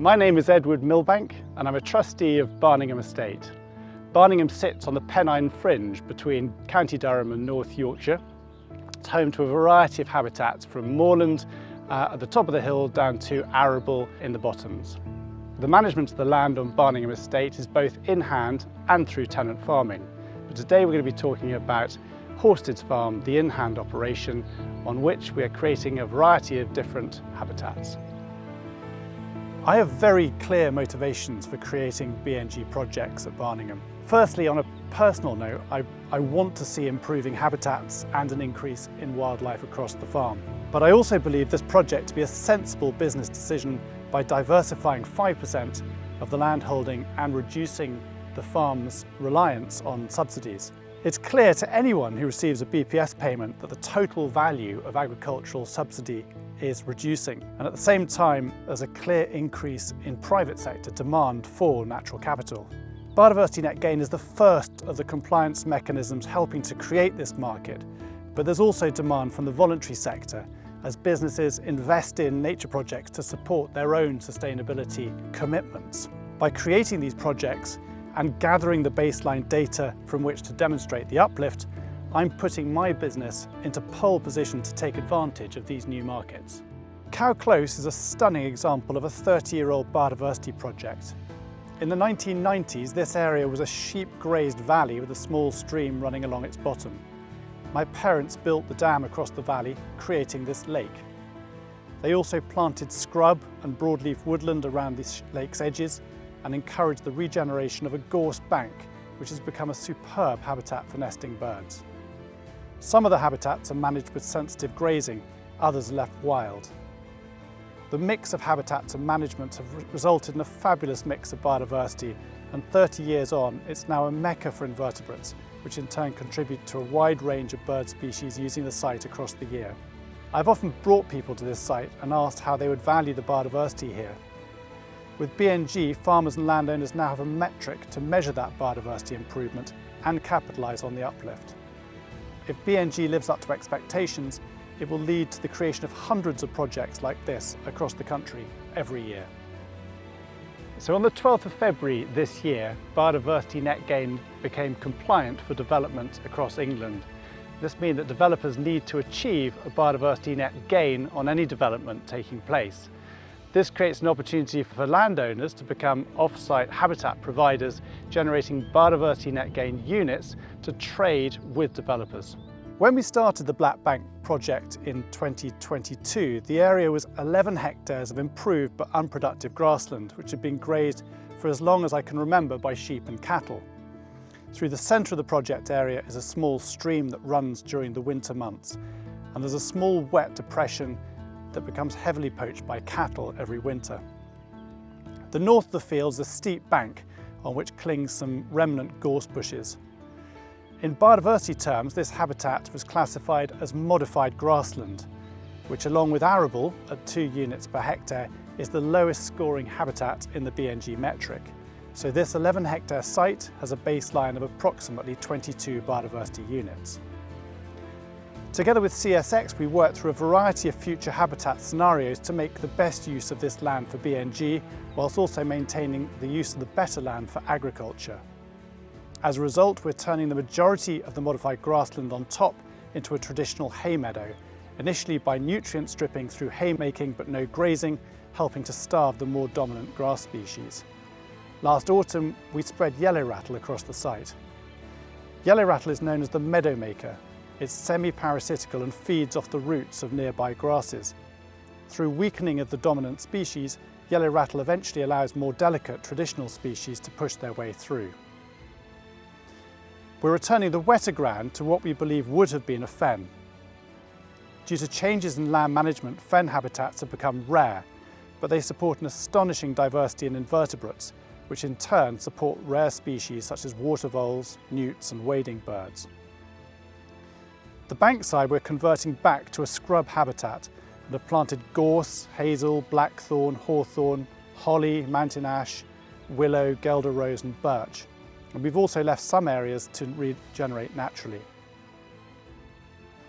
My name is Edward Milbank and I'm a trustee of Barningham Estate. Barningham sits on the Pennine fringe between County Durham and North Yorkshire. It's home to a variety of habitats from moorland at the top of the hill down to arable in the bottoms. The management of the land on Barningham Estate is both in hand and through tenant farming. But today we're going to be talking about Horsted's Farm, the in-hand operation on which we are creating a variety of different habitats. I have very clear motivations for creating BNG projects at Barningham. Firstly, on a personal note, I want to see improving habitats and an increase in wildlife across the farm. But I also believe this project to be a sensible business decision by diversifying 5% of the land holding and reducing the farm's reliance on subsidies. It's clear to anyone who receives a BPS payment that the total value of agricultural subsidy is reducing, and at the same time there's a clear increase in private sector demand for natural capital. Biodiversity net gain is the first of the compliance mechanisms helping to create this market, but there's also demand from the voluntary sector as businesses invest in nature projects to support their own sustainability commitments. By creating these projects and gathering the baseline data from which to demonstrate the uplift, I'm putting my business into pole position to take advantage of these new markets. Cow Close is a stunning example of a 30-year-old biodiversity project. In the 1990s, this area was a sheep-grazed valley with a small stream running along its bottom. My parents built the dam across the valley, creating this lake. They also planted scrub and broadleaf woodland around the lake's edges and encouraged the regeneration of a gorse bank, which has become a superb habitat for nesting birds. Some of the habitats are managed with sensitive grazing, others are left wild. The mix of habitats and management have resulted in a fabulous mix of biodiversity, and 30 years on, it's now a mecca for invertebrates, which in turn contribute to a wide range of bird species using the site across the year. I've often brought people to this site and asked how they would value the biodiversity here. With BNG, farmers and landowners now have a metric to measure that biodiversity improvement and capitalise on the uplift. If BNG lives up to expectations, it will lead to the creation of hundreds of projects like this across the country every year. So on the 12th of February this year, biodiversity net gain became compliant for development across England. This means that developers need to achieve a biodiversity net gain on any development taking place. This creates an opportunity for landowners to become off-site habitat providers, generating biodiversity net gain units to trade with developers. When we started the Black Bank project in 2022, the area was 11 hectares of improved but unproductive grassland, which had been grazed for as long as I can remember by sheep and cattle. Through the centre of the project area is a small stream that runs during the winter months, and there's a small wet depression that becomes heavily poached by cattle every winter. The north of the field is a steep bank on which clings some remnant gorse bushes. In biodiversity terms, this habitat was classified as modified grassland, which along with arable at 2 units per hectare is the lowest scoring habitat in the BNG metric. So this 11 hectare site has a baseline of approximately 22 biodiversity units. Together with CSX, we worked through a variety of future habitat scenarios to make the best use of this land for BNG, whilst also maintaining the use of the better land for agriculture. As a result, we're turning the majority of the modified grassland on top into a traditional hay meadow, initially by nutrient stripping through haymaking but no grazing, helping to starve the more dominant grass species. Last autumn, we spread yellow rattle across the site. Yellow rattle is known as the meadow maker. It's semi-parasitical and feeds off the roots of nearby grasses. Through weakening of the dominant species, yellow rattle eventually allows more delicate traditional species to push their way through. We're returning the wetter ground to what we believe would have been a fen. Due to changes in land management, fen habitats have become rare, but they support an astonishing diversity in invertebrates, which in turn support rare species such as water voles, newts and wading birds. The bankside we're converting back to a scrub habitat and have planted gorse, hazel, blackthorn, hawthorn, holly, mountain ash, willow, guelder rose and birch. And we've also left some areas to regenerate naturally.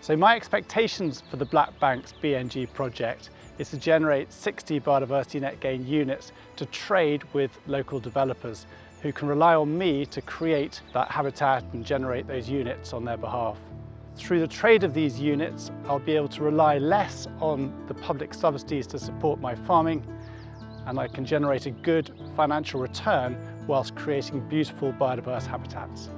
So my expectations for the Black Bank's BNG project is to generate 60 biodiversity net gain units to trade with local developers who can rely on me to create that habitat and generate those units on their behalf. Through the trade of these units, I'll be able to rely less on the public subsidies to support my farming, and I can generate a good financial return whilst creating beautiful biodiverse habitats.